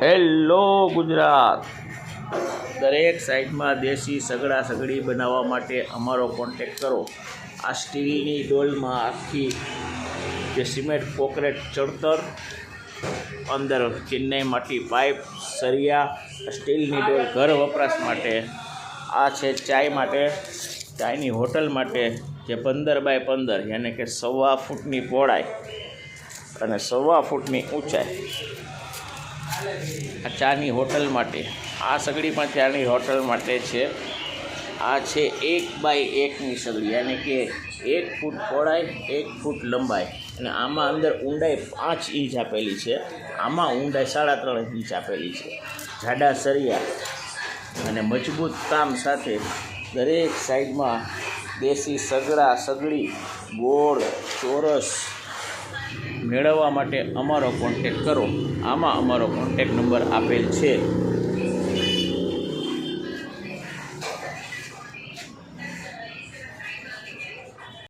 Hello Gujarat, દરેક સાઈડમાં દેશી સગડા સગડી બનાવવા માટે અમારો કોન્ટેક કરો। આ સ્ટીલની ડોલમાં આખી જે સિમેન્ટ કોન્ક્રીટ ચણતર, અંદર ચેન્નાઈ માટી પાઇપ સરિયા, સ્ટીલની ડોલ ઘર વપરાશ માટે। આ છે ચાય માટે, ચાયની હોટલ માટે, જે 15 બાય 15 યાની કે 1.25 ફૂટની પહોળાઈ અને 1.25 ફૂટની ઊંચાઈ। આ ચાની હોટલ માટે, આ સગડી પણ ચાની હોટલ માટે છે। આ છે 1 બાય 1ની સગડી, યાની કે 1 ફૂટ પહોળાઈ 1 ફૂટ લંબાઈ, અને આમાં અંદર ઊંડાઈ 5 ઇંચ આપેલી છે, આમાં ઊંડાઈ 3.5 ઇંચ આપેલી છે। જાડા સરિયા અને મજબૂત કામ સાથે દરેક સાઈડમાં દેશી સગડા સગડી ગોળ ચોરસ મેળવવા માટે અમારો કોન્ટેક કરો। આમાં અમારો કોન્ટેક નંબર આપેલ છે।